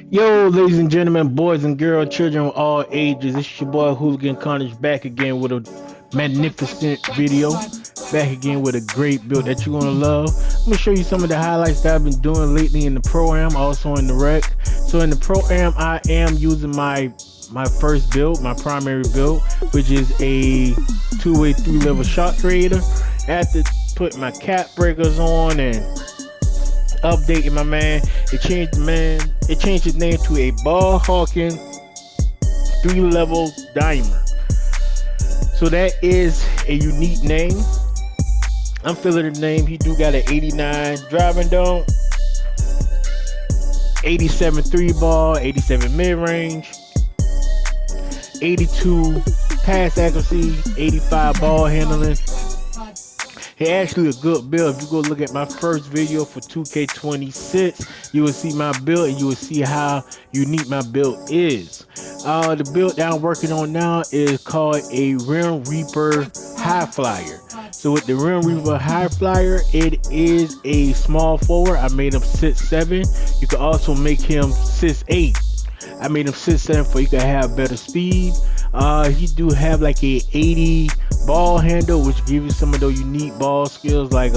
Yo, ladies and gentlemen, boys and girls, children of all ages, it's your boy Hooligan Carnage back again with a magnificent video. Back again with a great build that you're gonna love. I'm gonna show you some of the highlights that I've been doing lately in the pro-am, also in the rec. So in the pro-am, I am using my first build, my primary build, which is a two-way 3-level shot creator. After putting my cap breakers on and updating my man, it changed his name to a ball hawking 3-level dimer. So that is a unique name. I'm feeling the name. He do got an 89 driving dunk, 87 3-ball, 87 mid-range, 82 pass accuracy, 85 ball handling. It's actually a good build. If you go look at my first video for 2K26, you will see my build and you will see how unique my build is. The build that I'm working on now is called a Rim Reaper High Flyer. So with the Rim Reaper High Flyer, it is a small forward. I made him 6'7". You can also make him 6'8". I made him 6'7" for you can have better speed. He do have like a 80 ball handle, which gives you some of those unique ball skills like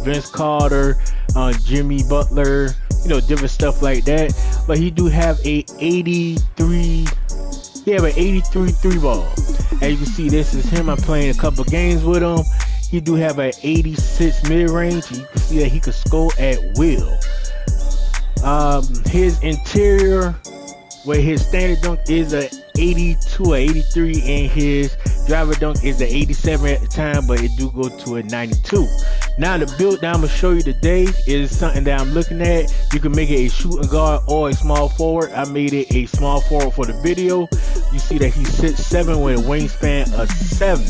Vince Carter, Jimmy Butler, different stuff like that. But he do have a 83. He have an 83 3-ball. As you can see, this is him. I'm playing a couple games with him. He do have an 86 mid-range. You can see that he can score at will. His interior, where his standard dunk is a 82 or 83, and his driver dunk is a 87 at the time, but it do go to a 92. Now the build that I'm gonna show you today is something that I'm looking at. You can make it a shooting guard or a small forward. I made it a small forward for the video. You see that he's 6'7" with a wingspan of 7,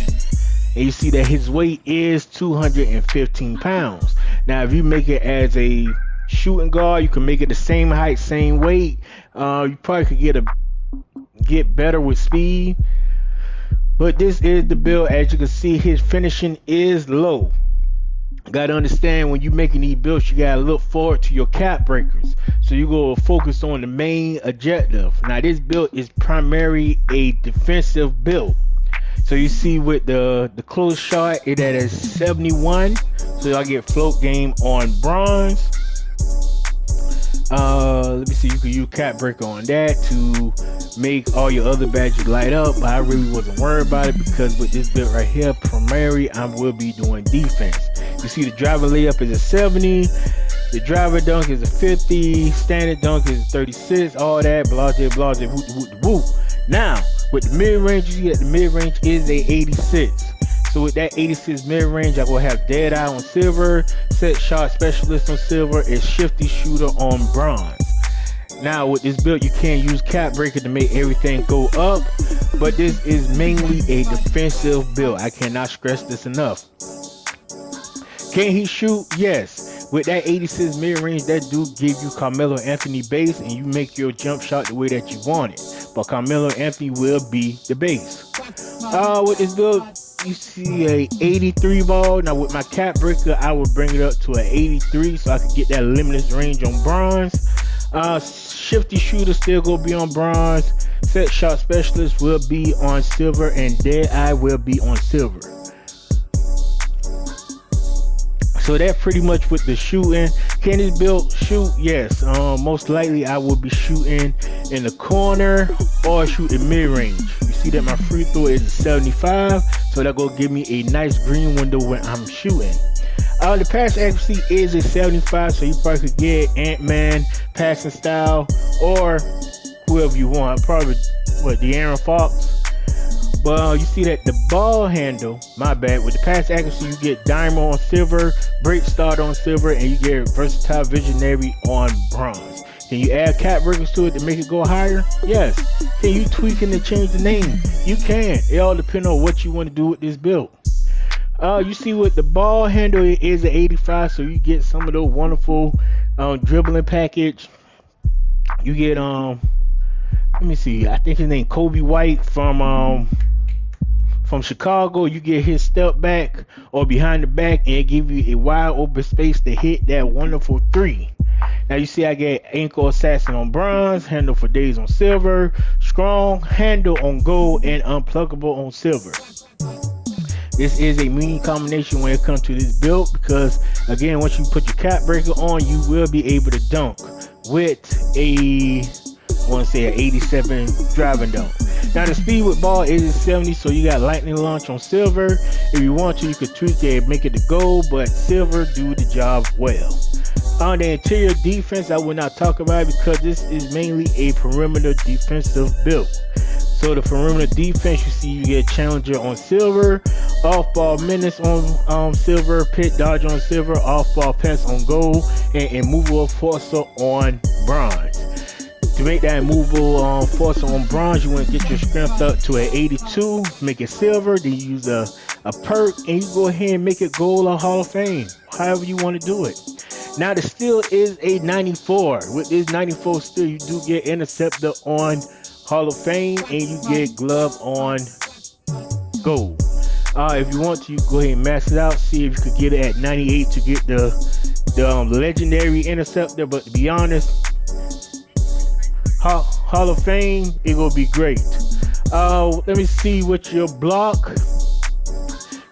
and you see that his weight is 215 pounds. Now if you make it as a shooting guard, you can make it the same height, same weight. You probably could get better with speed, but this is the build. As you can see, his finishing is low. Gotta understand, when you're making these builds, you gotta look forward to your cap breakers, so you go focus on the main objective. Now this build is primarily a defensive build. So you see with the close shot, it at 71, so I get float game on bronze. Let me see, you can use cap breaker on that to make all your other badges light up, but I really wasn't worried about it because with this build right here, primary, I will be doing defense. You see the driver layup is a 70, the driver dunk is a 50, standard dunk is a 36, all that, blase, woo. Now, with the mid-range, you see that the mid-range is a 86. So with that 86 mid-range, I will have Dead Eye on silver, Set Shot Specialist on silver, and Shifty Shooter on bronze. Now with this build, you can use cap breaker to make everything go up, but this is mainly a defensive build. I cannot stress this enough. Can he shoot? Yes. With that 86 mid-range, that do give you Carmelo Anthony base, and you make your jump shot the way that you want it. But Carmelo Anthony will be the base. With this build, you see a 83 ball. Now with my cap breaker, I will bring it up to an 83 so I can get that limitless range on bronze. Shifty Shooter still gonna be on bronze. Set Shot Specialist will be on silver, and Dead Eye will be on silver. So that's pretty much with the shooting. Can this build shoot? Yes. Most likely I will be shooting in the corner or shooting mid-range. You see that my free throw is a 75, so that gonna give me a nice green window when I'm shooting. The pass accuracy is a 75, so you probably could get Ant-Man passing style or whoever you want. Probably De'Aaron Fox. But you see that the ball handle, my bad, with the pass accuracy, you get Diamond on silver, Break Start on silver, and you get Versatile Visionary on bronze. Can you add cap breakers to it to make it go higher? Yes. Can you tweak and change the name? You can. It all depends on what you want to do with this build. You see with the ball handle, it is an 85, so you get some of those wonderful dribbling package. You get let me see, I think his name Kobe White from Chicago. You get his step back or behind the back and give you a wide open space to hit that wonderful three. Now you see I get ankle assassin on bronze, handle for days on silver, strong handle on gold, and unpluggable on silver. This is a mean combination when it comes to this build because, again, once you put your cap breaker on, you will be able to dunk with a, I want to say, an 87 driving dunk. Now the speed with ball is 70, so you got lightning launch on silver. If you want to, you could tweak it and make it to gold, but silver do the job well. On the interior defense, I will not talk about it because this is mainly a perimeter defensive build. So the perimeter defense, you see you get challenger on silver, off-ball menace on silver, pit dodge on silver, off-ball pass on gold, and immovable forcer on bronze. To make that immovable forcer on bronze, you want to get your strength up to an 82, make it silver, then you use a perk, and you go ahead and make it gold or Hall of Fame, however you want to do it. Now the steel is a 94. With this 94 steel, you do get interceptor on Hall of Fame, and you get glove on gold. If you want to, you go ahead and max it out. See if you could get it at 98 to get the legendary interceptor. But to be honest, Hall of Fame, it will be great. Let me see what your block.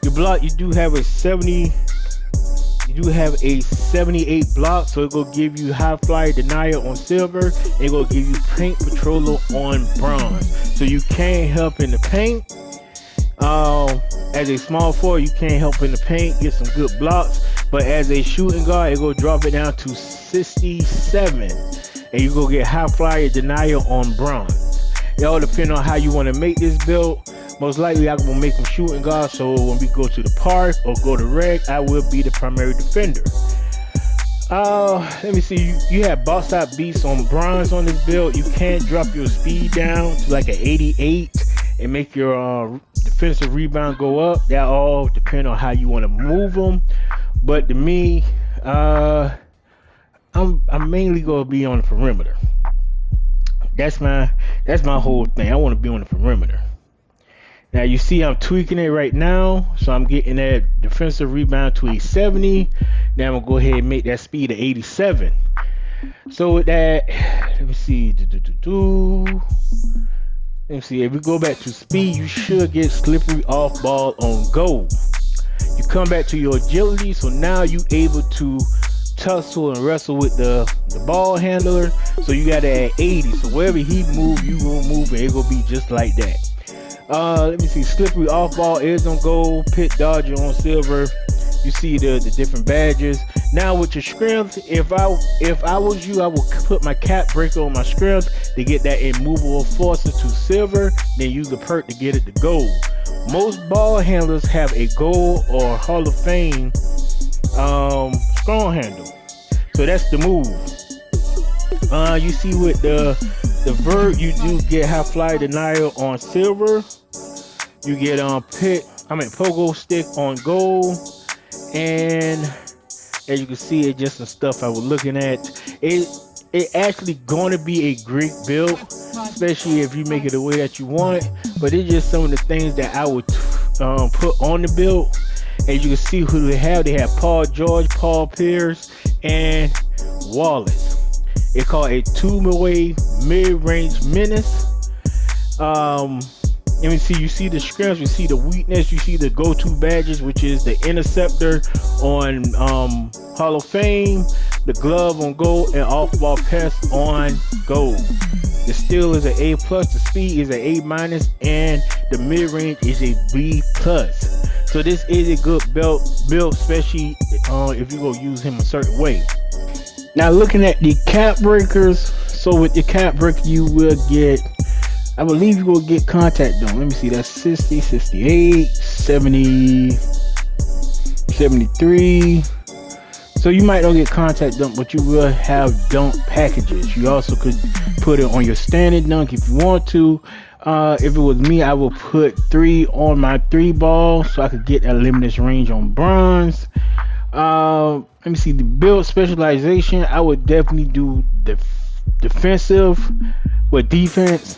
Your block, you do have a 70. You do have a 78 block, so it will give you high flyer denial on silver. It will give you paint patroller on bronze, so you can't help in the paint. As a small forward, you can't help in the paint, get some good blocks, but as a shooting guard, it will drop it down to 67, and you go get high flyer denial on bronze. It all depends on how you want to make this build. Most likely I'm gonna make them shooting guard, so when we go to the park or go to rec, I will be the primary defender. Let me see, you have box out beats on bronze on this build. You can't drop your speed down to like an 88 and make your defensive rebound go up. That all depends on how you want to move them. But to me, I'm mainly gonna be on the perimeter. That's my whole thing. I want to be on the perimeter. Now you see I'm tweaking it right now, so I'm getting that defensive rebound to a 70. Now I'm gonna go ahead and make that speed a 87. So with that, let me see. Let me see. If we go back to speed, you should get slippery off ball on gold. You come back to your agility, so now you able to tussle and wrestle with the ball handler. So you got it at 80. So wherever he move, you will move, and it gonna be just like that. Let me see, slippery off ball is on gold, pit dodger on silver. You see the different badges. Now with your strength, if I was you, I would put my cap breaker on my strength to get that immovable forcer to silver, then use the perk to get it to gold. Most ball handlers have a gold or Hall of Fame strong handle, so that's the move. You see with the vert, you do get high flyer denial on silver. You get pogo stick on gold, and as you can see, it's just some stuff I was looking at. It actually going to be a great build, especially if you make it the way that you want it. But it's just some of the things that I would put on the build. As you can see who they have Paul George, Paul Pierce, and Wallace. It's called a two-way mid-range menace. Let me see, you see the strengths, you see the weakness, you see the go-to badges, which is the interceptor on Hall of Fame, the glove on gold, and off-ball pass on gold. The steel is an A+, the speed is an A-, and the mid-range is a B+. So this is a good build, especially if you go use him a certain way. Now looking at the cap breakers, so with the cap breaker you will get, I believe you will get contact dunk. Let me see, that's 60, 68, 70, 73. So you might not get contact dunk, but you will have dunk packages. You also could put it on your standard dunk if you want to. If it was me, I would put 3 on my 3 ball so I could get that limitless range on bronze. Let me see, the build specialization, I would definitely do defensive with defense.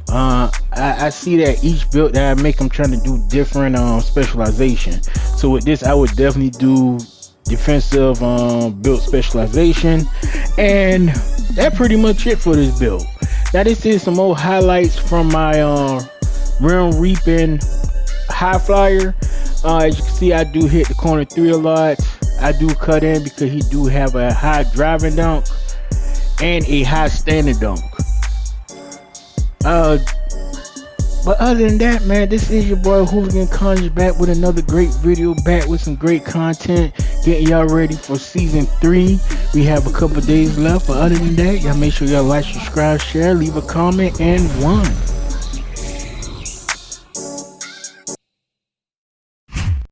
I see that each build that I make, I'm trying to do different specialization. So with this, I would definitely do defensive build specialization, and that pretty much it for this build. Now this is some more highlights from my rim reaping high flyer. As you can see, I do hit the corner 3 a lot. I do cut in because he do have a high driving dunk and a high standing dunk. But other than that, man, this is your boy Hooligan Conjure back with another great video, back with some great content, getting y'all ready for season 3. We have a couple days left, but other than that, y'all make sure y'all like, subscribe, share, leave a comment, and one.